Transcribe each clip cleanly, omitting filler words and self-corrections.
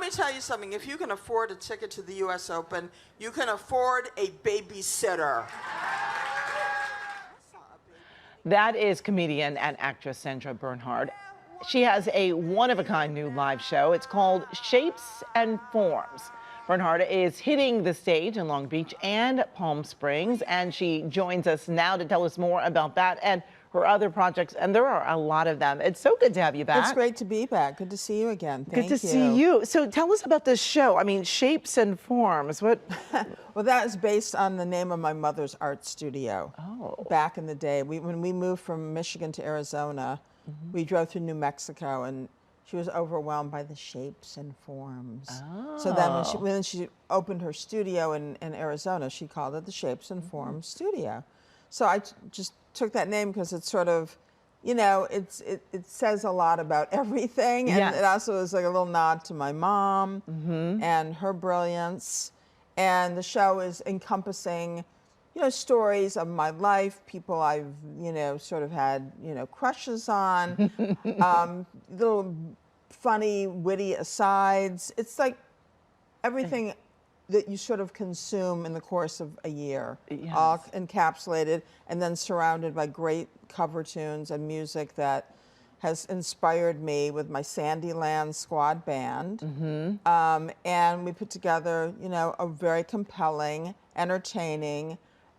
Let me tell you something. If you can afford a ticket to the U.S. Open, you can afford a babysitter. That is comedian and actress Sandra Bernhard. She has a one-of-a-kind new live show. It's called Shapes and Forms. Bernhard is hitting the stage in Long Beach and Palm Springs, and she joins us now to tell us more about that and her other projects, and there are a lot of them. It's so good to have you back. It's great to be back. Good to see you again. Thank you. Good to see you. So tell us about this show. I mean, Shapes and Forms. What? Well, that is based on the name of my mother's art studio. Oh. Back in the day, when we moved from Michigan to Arizona, we drove through New Mexico, and she was overwhelmed by the shapes and forms. Oh. So then when she opened her studio in Arizona, she called it the Shapes and Forms Studio. So I just took that name because it's sort of, you know, it says a lot about everything. And yes. It also is like a little nod to my mom and her brilliance. And the show is encompassing, you know, stories of my life, people I've, you know, sort of had, you know, crushes on, little funny, witty asides. It's like everything that you sort of consume in the course of a year, yes. all encapsulated and then surrounded by great cover tunes and music that has inspired me with my Sandyland squad band. And we put together, you know, a very compelling, entertaining,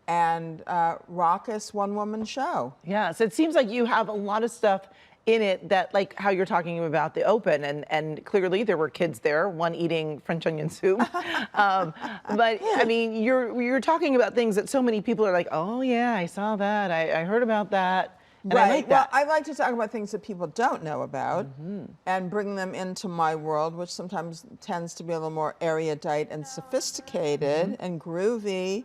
and raucous one-woman show. Yes, it seems like you have a lot of stuff in it that, like how you're talking about the Open, and clearly there were kids there, one eating French onion soup. But I mean, you're talking about things that so many people are like, oh yeah, I saw that, I heard about that. And right. I like that. Well, I like to talk about things that people don't know about and bring them into my world, which sometimes tends to be a little more erudite and sophisticated and groovy,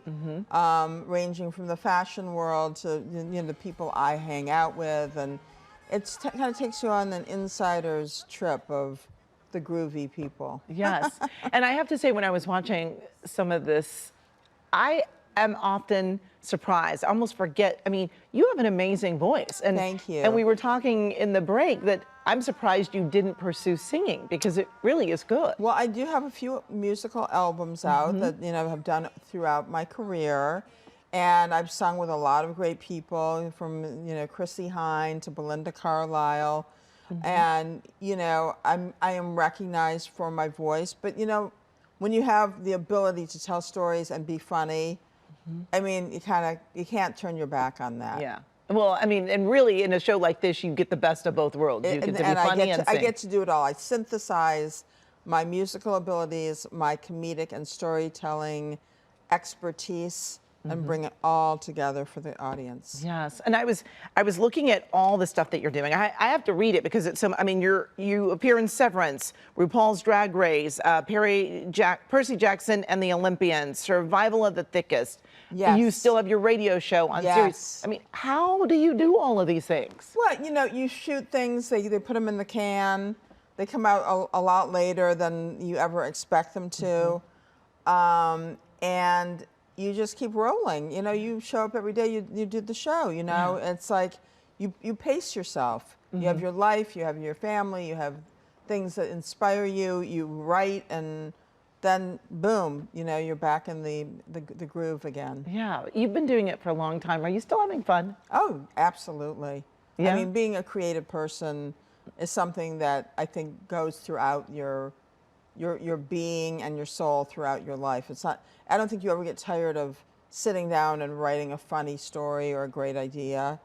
ranging from the fashion world to, you know, the people I hang out with, and it kind of takes you on an insider's trip of the groovy people. Yes, and I have to say, when I was watching some of this, I am often surprised, I almost forget. I mean, you have an amazing voice. And, thank you. And we were talking in the break that I'm surprised you didn't pursue singing, because it really is good. Well, I do have a few musical albums out that, you know, have done throughout my career. And I've sung with a lot of great people, from, you know, Chrissie Hynde to Belinda Carlisle. And, you know, I am recognized for my voice. But, you know, when you have the ability to tell stories and be funny, I mean, you can't turn your back on that. Yeah. Well, I mean, and really in a show like this, you get the best of both worlds. You get to be funny and sing. I get to do it all. I synthesize my musical abilities, my comedic and storytelling expertise, and bring it all together for the audience. Yes, and I was looking at all the stuff that you're doing. I have to read it because it's some. I mean, you appear in Severance, RuPaul's Drag Race, Percy Jackson and the Olympians, Survival of the Thickest. Yes. You still have your radio show on Sirius. I mean, how do you do all of these things? Well, you know, you shoot things. They put them in the can. They come out a lot later than you ever expect them to, and you just keep rolling. You know, you show up every day, you do the show, you know. It's like you pace yourself. You have your life, you have your family, you have things that inspire you, you write, and then boom, you know, you're back in the groove again. Yeah, you've been doing it for a long time. Are you still having fun? Oh, absolutely. Yeah? I mean, being a creative person is something that I think goes throughout your being and your soul throughout your life. It's not, I don't think you ever get tired of sitting down and writing a funny story or a great idea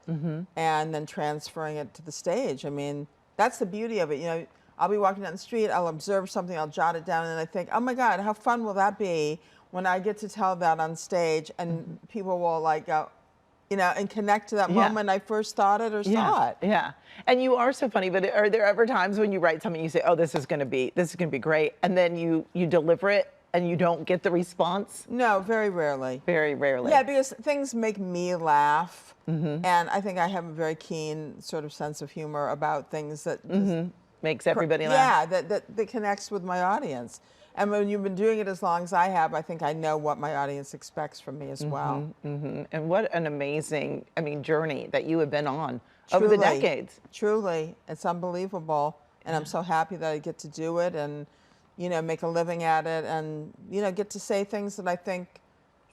and then transferring it to the stage. I mean, that's the beauty of it. You know, I'll be walking down the street, I'll observe something, I'll jot it down, and I think, oh my God, how fun will that be when I get to tell that on stage, and people will like go, you know, and connect to that moment I first thought it or saw it. Yeah, and you are so funny, but are there ever times when you write something, you say, oh, this is gonna be great, and then you deliver it and you don't get the response? No, very rarely. Very rarely. Yeah, because things make me laugh, and I think I have a very keen sort of sense of humor about things that makes everybody laugh. Yeah, that connects with my audience. And when you've been doing it as long as I have, I think I know what my audience expects from me as well. And what an amazing, I mean, journey that you have been on over the decades. Truly, it's unbelievable. And I'm so happy that I get to do it. And, make a living at it, and get to say things that I think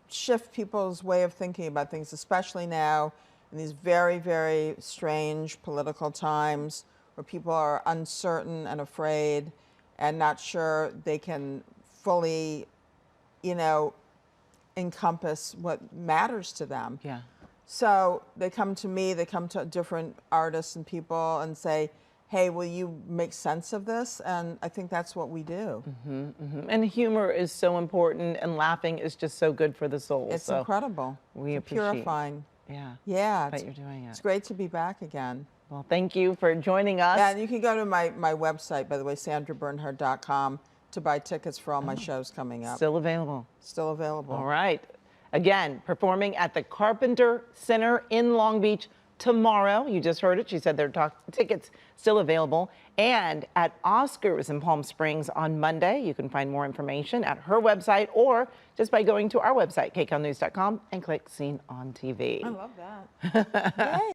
shift people's way of thinking about things, especially now in these very, very strange political times where people are uncertain and afraid and not sure they can fully, encompass what matters to them. Yeah. So they come to me, they come to different artists and people and say, hey, will you make sense of this? And I think that's what we do. And humor is so important, and laughing is just so good for the soul. It's so incredible. We It's appreciate purifying. Yeah. That you're doing it. It's great to be back again. Well, thank you for joining us. And you can go to my website, by the way, sandrabernhard.com, to buy tickets for all my shows coming up. Still available. Still available. All right. Again, performing at the Carpenter Center in Long Beach tomorrow. You just heard it. She said there are tickets still available. And at Oscars in Palm Springs on Monday. You can find more information at her website or just by going to our website, kcalnews.com, and click Seen on TV. I love that. Yay.